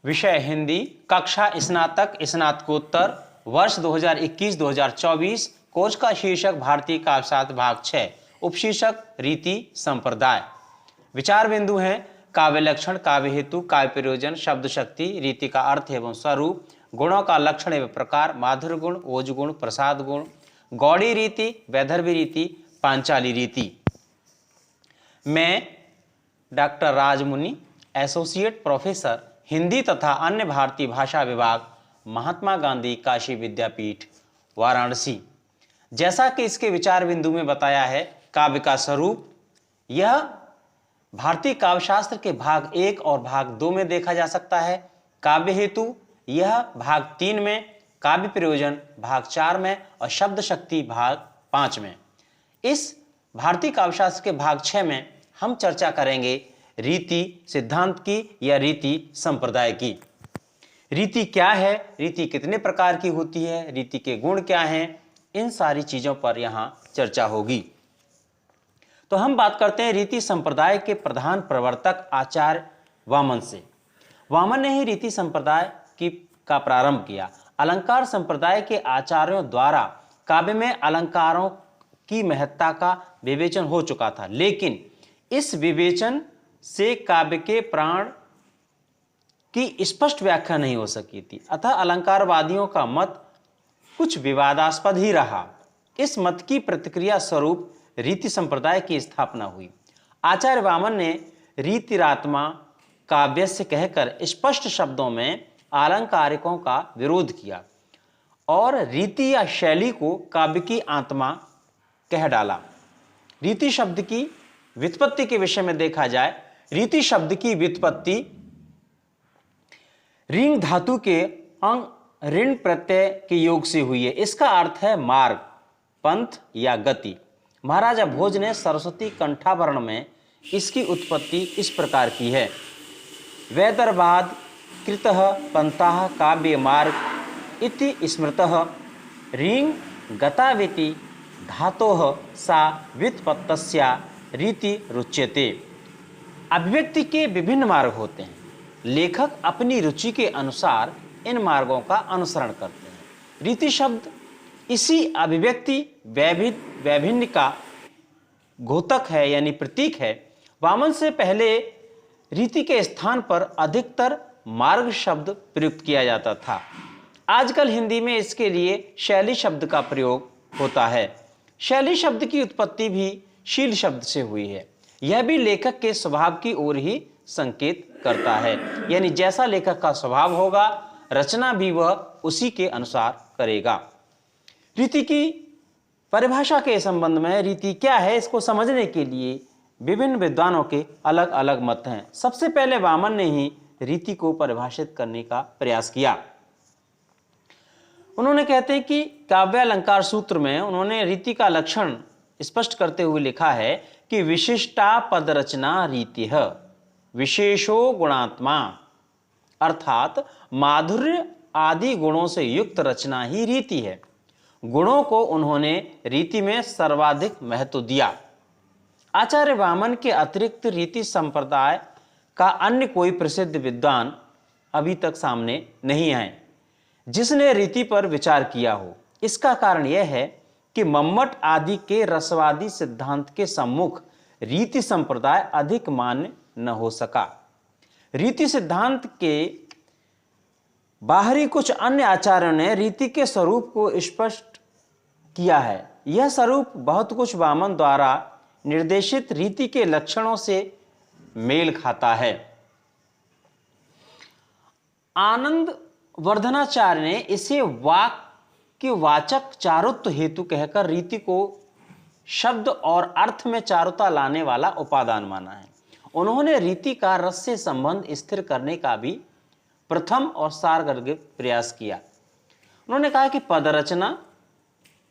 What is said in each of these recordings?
विषय हिंदी, कक्षा स्नातक स्नातकोत्तर, वर्ष 2021-2024। कोर्स का शीर्षक भारतीय काव्यशास्त्र भाग 6, उपशीर्षक रीति संप्रदाय। विचार बिंदु हैं काव्य लक्षण, काव्य हेतु, काव्य प्रयोजन, शब्द शक्ति, रीति का अर्थ एवं स्वरूप, गुणों का लक्षण एवं प्रकार, माधुर्य गुण, ओज गुण, प्रसाद गुण, गौड़ी रीति, वैदर्भी रीति, पांचाली रीति। मैं doctor Rajmuni, associate professor Hindi तथा अन्य भारतीय भाषा विभाग, महात्मा गांधी काशी विद्यापीठ, वाराणसी। जैसा कि इसके विचार बिंदु में बताया है, काव्य का स्वरूप यह भारतीय काव्यशास्त्र के भाग 1 और भाग 2 में देखा जा सकता है। काव्य हेतु यह भाग 3 में, काव्य प्रयोजन भाग 4 में और शब्द शक्ति भाग 5 में। इस भारतीय काव्यशास्त्र के भाग 6 में हम चर्चा करेंगे रीति सिद्धांत की या रीति संप्रदाय की। रीति क्या है, रीति कितने प्रकार की होती है, रीति के गुण क्या हैं, इन सारी चीजों पर यहाँ चर्चा होगी। तो हम बात करते हैं रीति संप्रदाय के प्रधान प्रवर्तक आचार्य वामन से। वामन ने ही रीति संप्रदाय का प्रारंभ किया। अलंकार संप्रदाय के आचार्यों द्वारा काव्य में अलंकारों की महत्ता का विवेचन हो चुका था, लेकिन इस विवेचन से काव्य के प्राण की स्पष्ट व्याख्या नहीं हो सकी थी, अतः अलंकारवादियों का मत कुछ विवादास्पद ही रहा। इस मत की प्रतिक्रिया स्वरूप रीति संप्रदाय की स्थापना हुई। आचार्य वामन ने रीतिरात्मा काव्यस्य कहकर स्पष्ट शब्दों में अलंकारिकों का विरोध किया और रीति या शैली को काव्य की आत्मा कह डाला। रीति शब्द की व्युत्पत्ति के विषय में देखा जाए, रीति शब्द की व्युत्पत्ति ऋण धातु के अंग ऋण प्रत्यय के योग से हुई है। इसका अर्थ है मार्ग, पंथ या गति। महाराजा भोज ने सरस्वती कंठाभरण में इसकी उत्पत्ति इस प्रकार की है। वैदर्भाद कृतः पंथः काव्य मार्ग इति स्मृतः ऋण गताविति धातोः सा व्युत्पत्तस्या रीति रुच्यते। अभिव्यक्ति के विभिन्न मार्ग होते हैं। लेखक अपनी रुचि के अनुसार इन मार्गों का अनुसरण करते हैं। रीति शब्द इसी अभिव्यक्ति वैभिन्न का घोतक है, यानी प्रतीक है। वामन से पहले रीति के स्थान पर अधिकतर मार्ग शब्द प्रयुक्त किया जाता था। आजकल हिंदी में इसके लिए शैली शब्द का प्रयोग होता है। शैली शब्द की उत्पत्ति भी शील शब्द से हुई है। यह भी लेखक के स्वभाव की ओर ही संकेत करता है, यानी जैसा लेखक का स्वभाव होगा, रचना भी वह उसी के अनुसार करेगा। रीति की परिभाषा के संबंध में रीति क्या है, इसको समझने के लिए विभिन्न विद्वानों के अलग अलग मत हैं। सबसे पहले वामन ने ही रीति को परिभाषित करने का प्रयास किया। उन्होंने कहते हैं कि काव्यालंकार सूत्र में उन्होंने रीति का लक्षण स्पष्ट करते हुए लिखा है कि विशिष्टा पद रचना रीति विशेषो गुणात्मा, अर्थात माधुर्य आदि गुणों से युक्त रचना ही रीति है। गुणों को उन्होंने रीति में सर्वाधिक महत्व दिया। आचार्य वामन के अतिरिक्त रीति संप्रदाय का अन्य कोई प्रसिद्ध विद्वान अभी तक सामने नहीं आए जिसने रीति पर विचार किया हो। इसका कारण यह है कि मम्मट आदि के रसवादी सिद्धांत के सम्मुख रीति संप्रदाय अधिक मान्य न हो सका। रीति सिद्धांत के बाहरी कुछ अन्य आचार्यों ने रीति के स्वरूप को स्पष्ट किया है। यह स्वरूप बहुत कुछ वामन द्वारा निर्देशित रीति के लक्षणों से मेल खाता है। आनंद वर्धनाचार्य ने इसे वाचक चारुत्व हेतु कहकर रीति को शब्द और अर्थ में चारुता लाने वाला उपादान माना है। उन्होंने रीति का रस से संबंध स्थिर करने का भी प्रथम और सारगर्भित प्रयास किया। उन्होंने कहा कि पदरचना,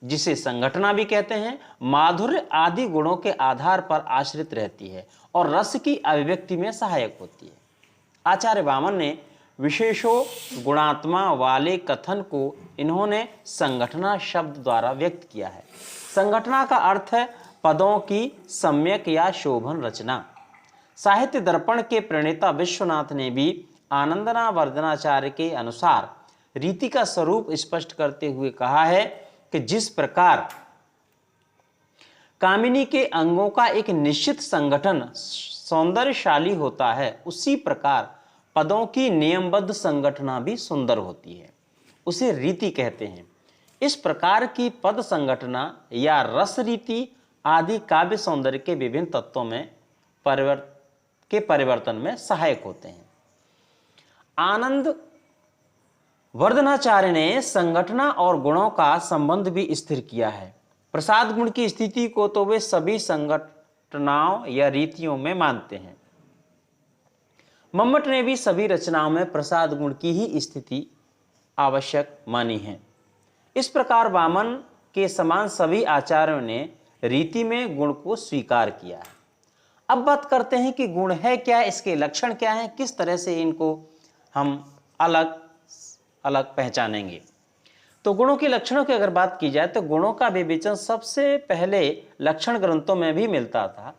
जिसे संघटना भी कहते हैं, माधुर्य आदि गुणों के आधार पर आश्रित रहती है और रस की अभिव्यक्ति में सहायक होती है। आचार्य वामन ने विशेषो गुणात्मा वाले कथन को इन्होंने संघटना शब्द द्वारा व्यक्त किया है। संघटना का अर्थ है पदों की सम्यक या शोभन रचना। साहित्य दर्पण के प्रणेता विश्वनाथ ने भी आनंदना वर्धनाचार्य के अनुसार रीति का स्वरूप स्पष्ट करते हुए कहा है कि जिस प्रकार कामिनी के अंगों का एक निश्चित संगठन सौंदर्यशाली होता है, उसी प्रकार पदों की नियमबद्ध संगठना भी सुंदर होती है, उसे रीति कहते हैं। इस प्रकार की पद संगठना या रस रीति आदि काव्य सौंदर्य के विभिन्न तत्वों में परिवर्तन में सहायक होते हैं। आनंद वर्धनाचार्य ने संगठना और गुणों का संबंध भी स्थिर किया है। प्रसाद गुण की स्थिति को तो वे सभी संगठनाओं या रीतियों में मानते हैं। मम्मट ने भी सभी रचनाओं में प्रसाद गुण की ही स्थिति आवश्यक मानी है। इस प्रकार वामन के समान सभी आचार्यों ने रीति में गुण को स्वीकार किया है। अब बात करते हैं कि गुण है क्या, इसके लक्षण क्या हैं, किस तरह से इनको हम अलग अलग पहचानेंगे। तो गुणों के लक्षणों की अगर बात की जाए तो गुणों का विवेचन सबसे पहले लक्षण ग्रंथों में भी मिलता था,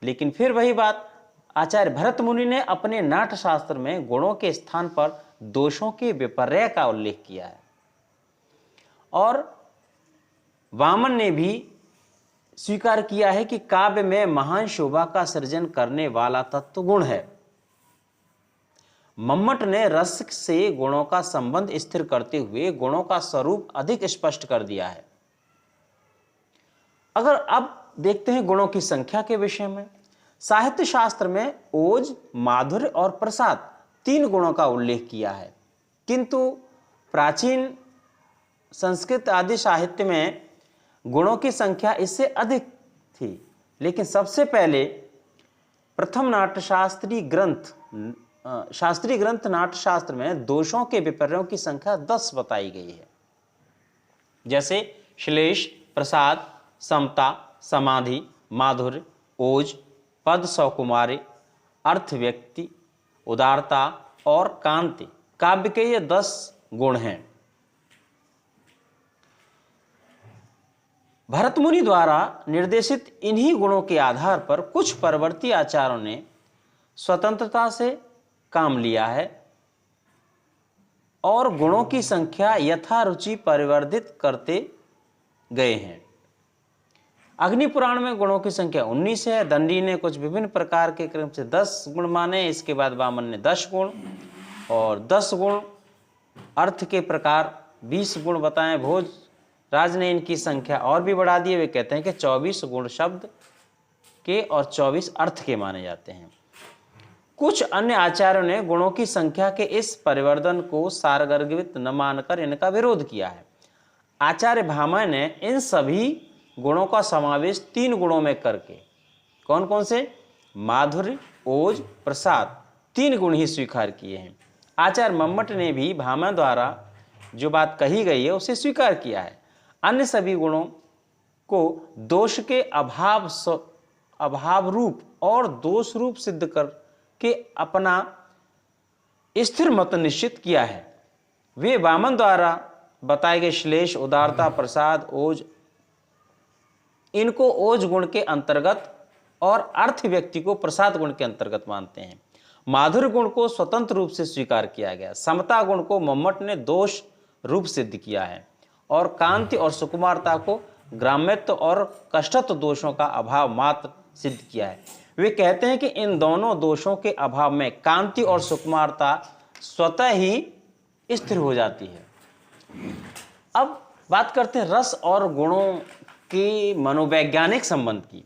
लेकिन फिर वही बात आचार्य भरत मुनि ने अपने नाट्यशास्त्र में गुणों के स्थान पर दोषों के विपर्य का उल्लेख किया है, और वामन ने भी स्वीकार किया है कि काव्य में महान शोभा का सृजन करने वाला तत्व गुण है। मम्मट ने रस से गुणों का संबंध स्थिर करते हुए गुणों का स्वरूप अधिक स्पष्ट कर दिया है। अगर अब देखते हैं गुणों की संख्या के विषय में, साहित्य शास्त्र में ओज, माधुर्य और प्रसाद 3 गुणों का उल्लेख किया है, किंतु प्राचीन संस्कृत आदि साहित्य में गुणों की संख्या इससे अधिक थी। लेकिन सबसे पहले प्रथम शास्त्रीय ग्रंथ नाट्यशास्त्र में दोषों के विपर्यों की संख्या 10 बताई गई है, जैसे श्लेष, प्रसाद, समता, समाधि, माधुर्य, ओज, पद सौकुमारी, अर्थ व्यक्ति, उदारता और कांति। काव्य के ये 10 गुण हैं। भरत मुनि द्वारा निर्देशित इन्हीं गुणों के आधार पर कुछ परवर्ती आचार्यों ने स्वतंत्रता से काम लिया है और गुणों की संख्या यथारुचि परिवर्धित करते गए हैं। अग्नि पुराण में गुणों की संख्या 19 है। दंडी ने कुछ विभिन्न प्रकार के क्रम से 10 गुण माने, इसके बाद वामन ने 10 गुण और 10 गुण अर्थ के प्रकार 20 गुण बताएं। भोज राज ने इनकी संख्या और भी बढ़ा दी है, वे कहते हैं कि 24 गुण शब्द के और 24 अर्थ के माने जाते हैं। कुछ अन्य आचार्यों ने गुणों की संख्या के इस परिवर्तन को सारगर्भित न मानकर इनका विरोध किया है। आचार्य भामह ने इन सभी गुणों का समावेश 3 गुणों में करके, कौन कौन से, माधुर्य, ओज, प्रसाद, 3 गुण ही स्वीकार किए हैं। आचार्य मम्मट ने भी भामह द्वारा जो बात कही गई है उसे स्वीकार किया है। अन्य सभी गुणों को दोष के अभाव रूप और दोष रूप सिद्ध करके अपना स्थिर मत निश्चित किया है। वे वामन द्वारा बताए गए श्लेष, उदारता, प्रसाद, ओज, इनको ओज गुण के अंतर्गत और अर्थ व्यक्ति को प्रसाद गुण के अंतर्गत मानते हैं। माधुर्य गुण को स्वतंत्र रूप से स्वीकार किया गया। समता गुण को मम्मट ने दोष रूप सिद्ध किया है और कांति और सुकुमारता को ग्राम्यत्व और कष्टत्व दोषों का अभाव मात्र सिद्ध किया है। वे कहते हैं कि इन दोनों दोषों के अभाव में कांति और सुकुमारता स्वतः ही स्थिर हो जाती है। अब बात करते हैं रस और गुणों के मनोवैज्ञानिक संबंध की।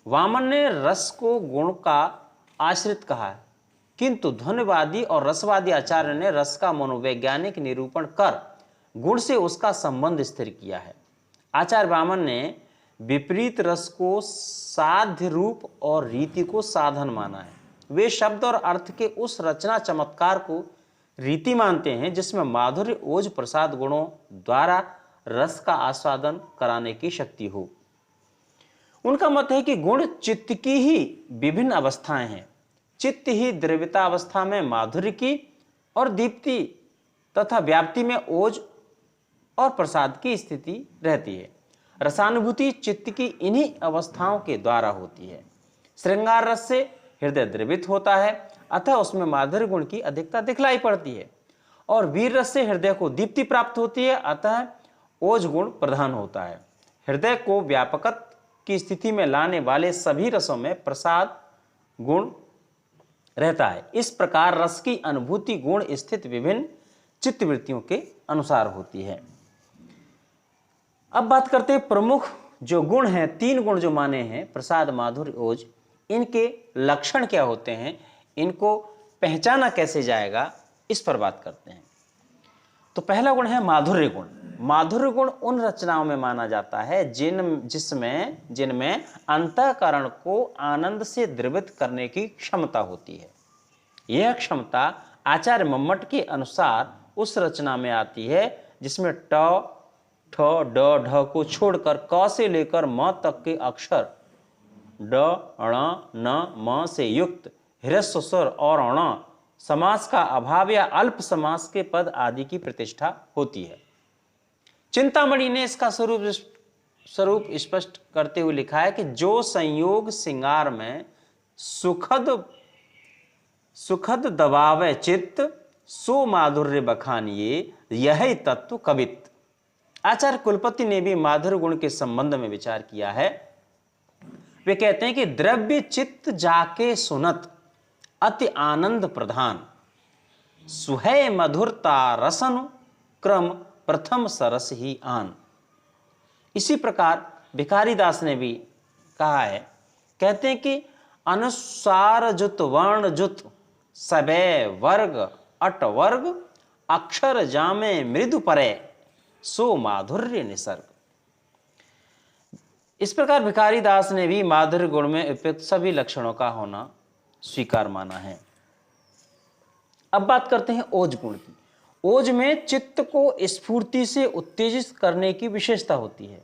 वामन ने रस को गुण का आश्रित कहा है, किंतु ध्वनिवादी और रसवादी आचार्य ने रस का मनोवैज्ञानिक निरूपण कर गुण से उसका संबंध स्थिर किया है। आचार्य वामन ने विपरीत रस को साध्य रूप और रीति को साधन माना है। वे शब्द और अर्थ के उस रचना चमत्कार को रीति मानते हैं जिसमें माधुर्य, ओज, प्रसाद गुणों द्वारा रस का आस्वादन कराने की शक्ति हो। उनका मत है कि गुण चित्त की ही विभिन्न अवस्थाएं हैं। चित्त ही द्रव्यता अवस्था में माधुर्य की और दीप्ति तथा व्याप्ति में ओज और प्रसाद की स्थिति रहती है। रसानुभूति चित्त की इन्हीं अवस्थाओं के द्वारा होती है। श्रृंगार रस से हृदय द्रवित होता है। अतः उसमें माधुर्य गुण की अधिकता दिखलाई पड़ती है और वीर रस से हृदय को दीप्ति प्राप्त होती है, अतः ओज गुण प्रधान होता है। हृदय को व्यापकत्व की स्थिति में लाने वाले सभी रसों में प्रसाद गुण रहता है। इस प्रकार रस की अनुभूति गुण स्थित विभिन्न चित्तवृत्तियों के अनुसार होती है। अब बात करते हैं प्रमुख जो गुण हैं, 3 गुण जो माने हैं, प्रसाद, माधुर्य, ओज, इनके लक्षण क्या होते हैं, इनको पहचाना कैसे जाएगा, इस पर बात करते हैं। तो पहला गुण है माधुर्य गुण। माधुर्य गुण उन रचनाओं में माना जाता है जिनमें अंतःकरण को आनंद से द्रवित करने की क्षमता होती है। यह क्षमता आचार्य मम्मट के अनुसार उस रचना में आती है जिसमें ट, ठ, ड, ढ को छोड़कर क से लेकर म तक के अक्षर ड, ण, न, म से युक्त ह्रस्व स्वर और अण समास का अभाव या अल्प समास के पद आदि की प्रतिष्ठा होती है। चिंतामणि ने इसका स्वरूप स्पष्ट करते हुए लिखा है कि जो संयोग सिंगार में सुखद दबावे चित्त, सो माधुर्य बखानिए यही तत्व कवित। आचार्य कुलपति ने भी माधुर्य गुण के संबंध में विचार किया है। वे कहते हैं कि द्रव्य चित्त जाके सुनत अति आनंद प्रधान, सुहै मधुरता रसन क्रम प्रथम सरस ही आन। इसी प्रकार भिखारी दास ने भी कहा है, कहते हैं कि अनुसार जुत वर्ण जुत सबे वर्ग अट वर्ग, अक्षर जामे मृदु परे, सो माधुर्य निसर्ग। इस प्रकार भिखारी दास ने भी माधुर्य गुण में उपयुक्त सभी लक्षणों का होना स्वीकार माना है। अब बात करते हैं ओज गुण की। ओज में चित्त को स्फूर्ति से उत्तेजित करने की विशेषता होती है।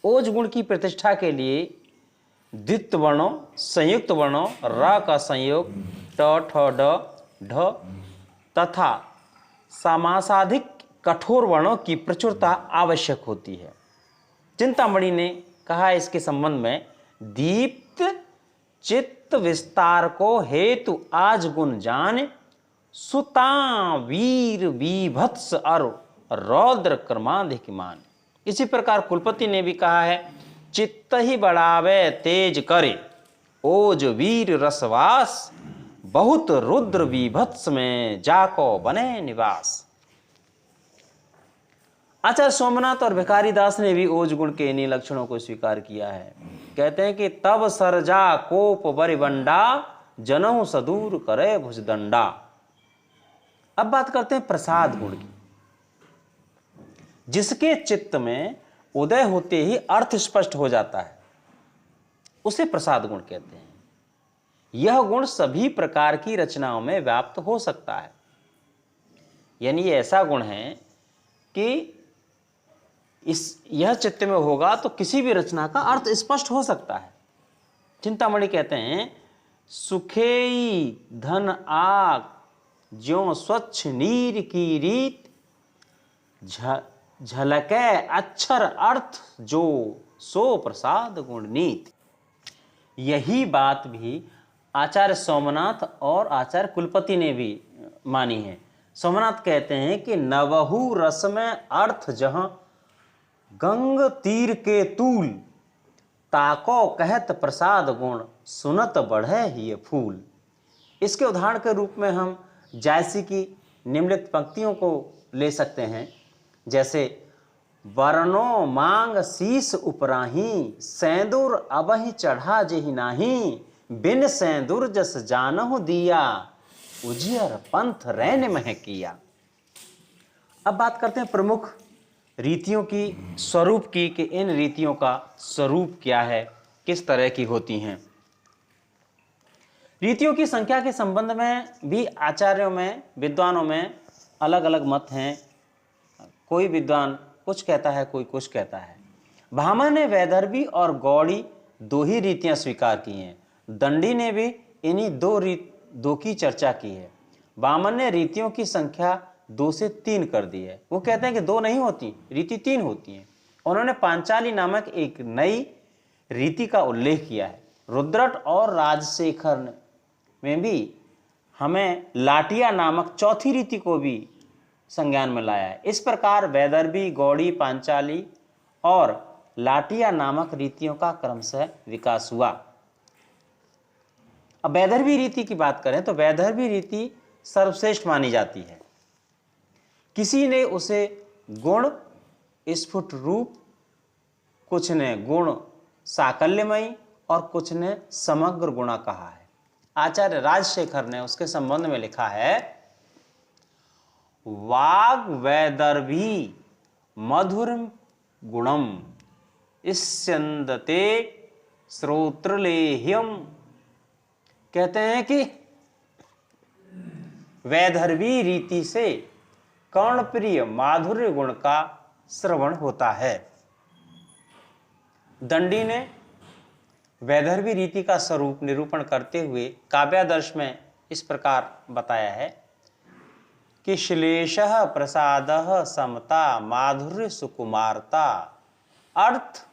ओज गुण की प्रतिष्ठा के लिए द्वित्व वर्णों, संयुक्त वर्णों, र का संयोग ट, ठ, ड, ढ तथा समासाधिक कठोर वर्णों की प्रचुरता आवश्यक होती है। चिंतामणि ने कहा इसके संबंध में, दीप्त चित्त विस्तार को हेतु आज गुण जान, सुता वीर विभत्स और रौद्र क्रमाधिक मान। इसी प्रकार कुलपति ने भी कहा है, चित्त ही बढ़ावे तेज करे, ओज वीर रसवास, बहुत रुद्र विभत्स में जाको बने निवास। आचार्य सोमनाथ और भिखारी दास ने भी ओज गुण के इन्हीं लक्षणों को स्वीकार किया है। कहते हैं कि तब सरजा कोप बरिबंडा, जनहु सदूर करे भुजदंडा। अब बात करते हैं प्रसाद गुण की। जिसके चित्त में उदय होते ही अर्थ स्पष्ट हो जाता है, उसे प्रसाद गुण कहते हैं। यह गुण सभी प्रकार की रचनाओं में व्याप्त हो सकता है। यानी ये ऐसा गुण है कि यह चित्त में होगा तो किसी भी रचना का अर्थ स्पष्ट हो सकता है। चिंतामणि कहते हैं, सुखेई धन आग ज्यों स्वच्छ नीर की रीत, झलके अक्षर अर्थ जो सो प्रसाद गुण नीत। यही बात भी आचार्य सोमनाथ और आचार्य कुलपति ने भी मानी है। सोमनाथ कहते हैं कि नवहु रस में अर्थ जहां गंग तीर के तूल, ताको कहत प्रसाद गुण, सुनत बढ़े ही फूल। इसके उदाहरण के रूप में हम जायसी की निम्नलिखित पंक्तियों को ले सकते हैं, जैसे वरनो मांग शीस उपराही, सेंदूर अबहि चढ़ा जेहि नाही, बिन सेंदूर जस जानहु दिया, उजियर पंथ रैन मह किया। अब बात करते हैं प्रमुख रीतियों की, स्वरूप की, कि इन रीतियों का स्वरूप क्या है, किस तरह की होती हैं। रीतियों की संख्या के संबंध में भी आचार्यों में, विद्वानों में अलग अलग मत हैं। कोई विद्वान कुछ कहता है, कोई कुछ कहता है। भामा ने वैदर्भी और गौड़ी 2 ही रीतियां स्वीकार की हैं। दंडी ने भी इन्हीं 2 की चर्चा की है। वामन ने रीतियों की संख्या 2 से 3 कर दी है। वो कहते हैं कि 2 नहीं होती, रीति 3 होती हैं। उन्होंने पांचाली नामक एक नई रीति का उल्लेख किया है। रुद्रट और राजशेखर में भी हमें लाटिया नामक चौथी रीति को भी संज्ञान में लाया है। इस प्रकार वैदर्भी, गौड़ी, पांचाली और लाटिया नामक रीतियों का क्रमशः विकास हुआ। अब वैदर्भी रीति की बात करें तो वैदर्भी रीति सर्वश्रेष्ठ मानी जाती है। किसी ने उसे गुण, स्फुट रूप, कुछ ने गुण साकल्यमयी और कुछ ने समग्र गुणा कहा है। आचार्य राजशेखर ने उसके संबंध में लिखा है, वाग वैदर्भी मधुर गुणम स्यन्दते श्रोत्रलेह्यम। कहते हैं कि वैदर्भी रीति से कर्णप्रिय माधुर्य गुण का श्रवण होता है। दंडी ने वैदर्भी रीति का स्वरूप निरूपण करते हुए काव्यादर्श में इस प्रकार बताया है कि श्लेषः प्रसादः समता माधुर्य सुकुमारता अर्थ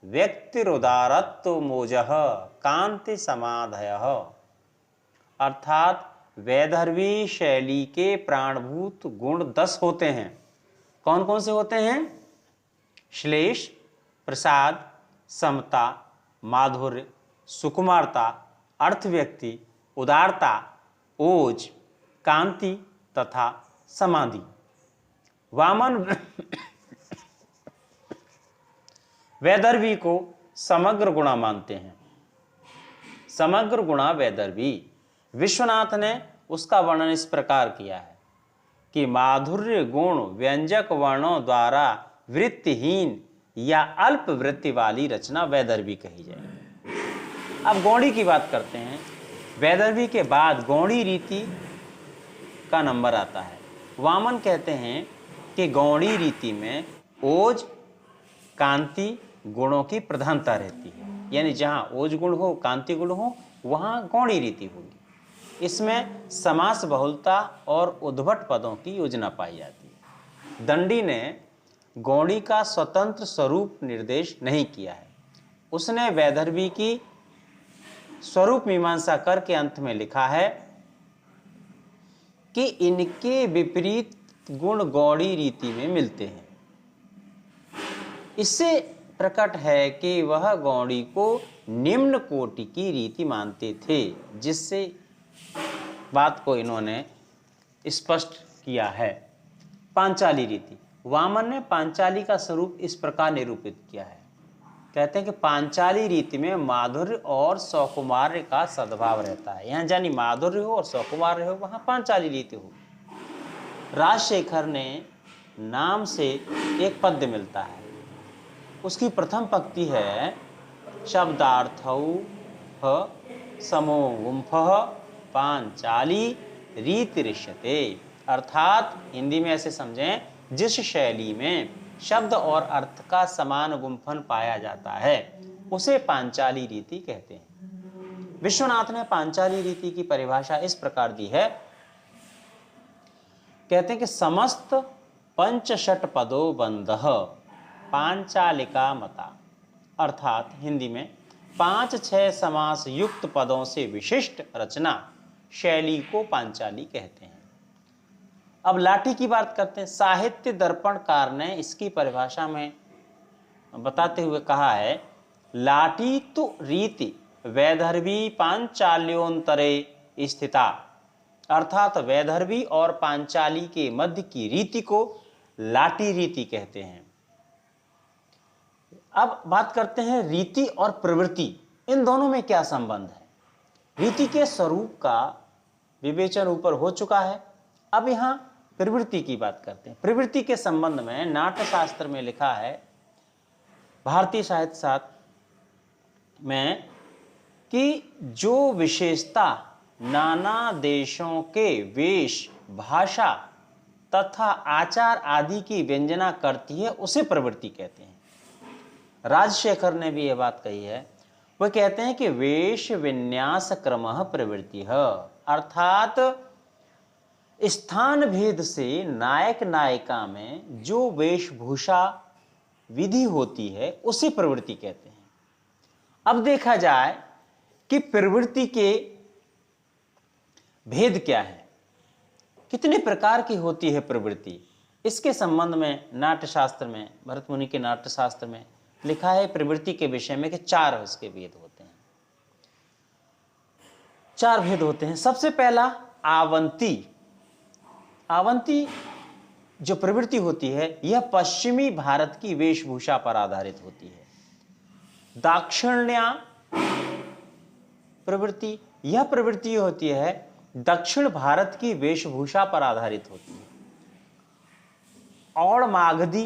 व्यक्तिरुदारत्व मोजः कांति समाधयः। अर्थात वैदर्भी शैली के प्राणभूत गुण 10 होते हैं। कौन कौन से होते हैं? श्लेष, प्रसाद, समता, माधुर्य, सुकुमारता, अर्थव्यक्ति, उदारता, ओज, कांति तथा समाधि। वामन वैदर्भी को समग्र गुणा मानते हैं। समग्र गुणा वैदर्भी। विश्वनाथ ने उसका वर्णन इस प्रकार किया है कि माधुर्य गुण व्यंजक वर्णों द्वारा वृत्तिहीन या अल्प वृत्ति वाली रचना वैदर्भी कही जाए। अब गौड़ी की बात करते हैं। वैदर्भी के बाद गौड़ी रीति का नंबर आता है। वामन कहते हैं कि गौड़ी रीति में ओज, कांति गुणों की प्रधानता रहती है, यानी जहां ओज गुण हो, कांति गुण हो, वहां गौड़ी रीति होगी। इसमें समास बहुलता और उद्भट पदों की योजना पाई जाती है। दंडी ने गौड़ी का स्वतंत्र स्वरूप निर्देश नहीं किया है। उसने वैदर्भी की स्वरूप मीमांसा करके अंत में लिखा है कि इनके विपरीत गुण गौड़ी रीति में मिलते हैं। इससे प्रकट है कि वह गौड़ी को निम्न कोटि की रीति मानते थे, जिससे बात को इन्होंने स्पष्ट किया है। पांचाली रीति। वामन ने पांचाली का स्वरूप इस प्रकार निरूपित किया है। कहते हैं कि पांचाली रीति में माधुर्य और सौकुमार्य का सद्भाव रहता है। यहाँ जानी माधुर्य हो और सौकुमार्य हो, वहाँ पांचाली रीति हो। राजशेखर ने नाम से एक पद्य मिलता है। उसकी प्रथम पंक्ति है, शब्दार्थौ समो गुंफः पांचाली रीति ऋष्यते। अर्थात हिंदी में ऐसे समझें, जिस शैली में शब्द और अर्थ का समान गुंफन पाया जाता है उसे पांचाली रीति कहते हैं। विश्वनाथ ने पांचाली रीति की परिभाषा इस प्रकार दी है। कहते हैं कि समस्त पंचषट पदो बंधः पांचालिका मता। अर्थात हिंदी में 5-6 समास युक्त पदों से विशिष्ट रचना शैली को पांचाली कहते हैं। अब लाठी की बात करते हैं। साहित्य दर्पणकार ने इसकी परिभाषा में बताते हुए कहा है, लाठी तु रीति वैदर्भी पांचाल्योंतरे स्थिता। अर्थात वैदर्भी और पांचाली के मध्य की रीति को लाठी रीति कहते हैं। अब बात करते हैं रीति और प्रवृत्ति, इन दोनों में क्या संबंध है। रीति के स्वरूप का विवेचन ऊपर हो चुका है। अब यहाँ प्रवृत्ति की बात करते हैं। प्रवृत्ति के संबंध में नाट्य शास्त्र में लिखा है, भारतीय साहित्य शास्त्र में, कि जो विशेषता नाना देशों के वेश, भाषा तथा आचार आदि की व्यंजना करती है उसे प्रवृत्ति कहते हैं। राजशेखर ने भी यह बात कही है। वह कहते हैं कि वेश विन्यास क्रमः प्रवृत्ति है। अर्थात स्थान भेद से नायक नायिका में जो वेशभूषा विधि होती है उसे प्रवृत्ति कहते हैं। अब देखा जाए कि प्रवृत्ति के भेद क्या है, कितने प्रकार की होती है प्रवृत्ति, इसके संबंध में नाट्यशास्त्र में, भरत मुनि के नाट्यशास्त्र में लिखा है प्रवृत्ति के विषय में कि 4 इसके भेद होते हैं। 4 भेद होते हैं। सबसे पहला आवंती। आवंती जो प्रवृत्ति होती है यह पश्चिमी भारत की वेशभूषा पर आधारित होती है। दाक्षिण्या प्रवृत्ति, यह प्रवृत्ति होती है दक्षिण भारत की वेशभूषा पर आधारित होती है। और मागधी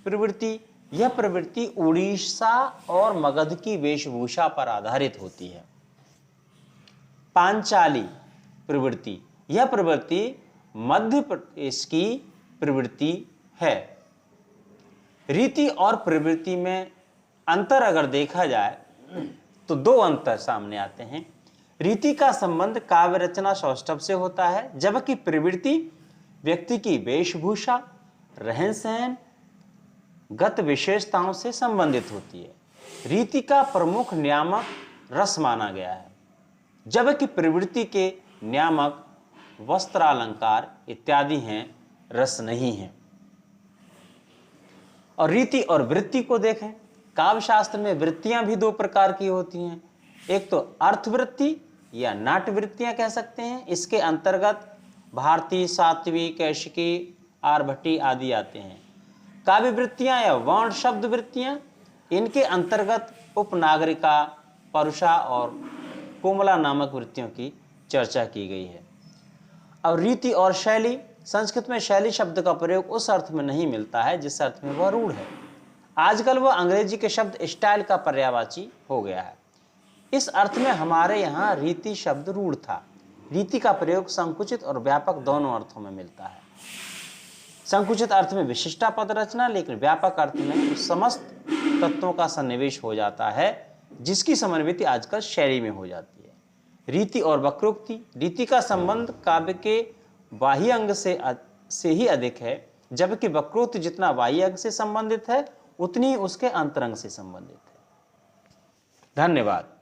प्रवृत्ति, यह प्रवृत्ति उड़ीसा और मगध की वेशभूषा पर आधारित होती है। पांचाली प्रवृत्ति, यह प्रवृत्ति मध्य प्रदेश की प्रवृत्ति है। रीति और प्रवृत्ति में अंतर अगर देखा जाए तो 2 अंतर सामने आते हैं। रीति का संबंध काव्य रचना सौष्ठव से होता है, जबकि प्रवृत्ति व्यक्ति की वेशभूषा, रहन सहन, गत विशेषताओं से संबंधित होती है। रीति का प्रमुख नियामक रस माना गया है, जबकि प्रवृत्ति के नियामक वस्त्रालंकार इत्यादि हैं, रस नहीं है। और रीति और वृत्ति को देखें, काव्य शास्त्र में वृत्तियां भी 2 प्रकार की होती हैं। एक तो अर्थवृत्ति या नाट्यवृत्तियां कह सकते हैं, इसके अंतर्गत भारती, सात्वी, कैशिकी, आर्भटी आदि आते हैं। काव्य वृत्तियां या वर्ण शब्द वृत्तियां, इनके अंतर्गत उपनागरिका, परुषा और कोमला नामक वृत्तियों की चर्चा की गई है। और रीति और शैली, संस्कृत में शैली शब्द का प्रयोग उस अर्थ में नहीं मिलता है जिस अर्थ में वह रूढ़ है। आजकल वह अंग्रेजी के शब्द स्टाइल का पर्यायवाची हो गया है। इस अर्थ में हमारे यहाँ रीति शब्द रूढ़ था। रीति का प्रयोग संकुचित और व्यापक दोनों अर्थों में मिलता है। संकुचित अर्थ में विशिष्टा पद रचना, लेकिन व्यापक अर्थ में समस्त तत्वों का सन्निवेश हो जाता है, जिसकी समन्विति आजकल शैली में हो जाती है। रीति और वक्रोक्ति, रीति का संबंध काव्य के बाह्य अंग से ही अधिक है, जबकि वक्रोक्ति जितना बाह्य अंग से संबंधित है उतनी ही उसके अंतरंग से संबंधित है। धन्यवाद।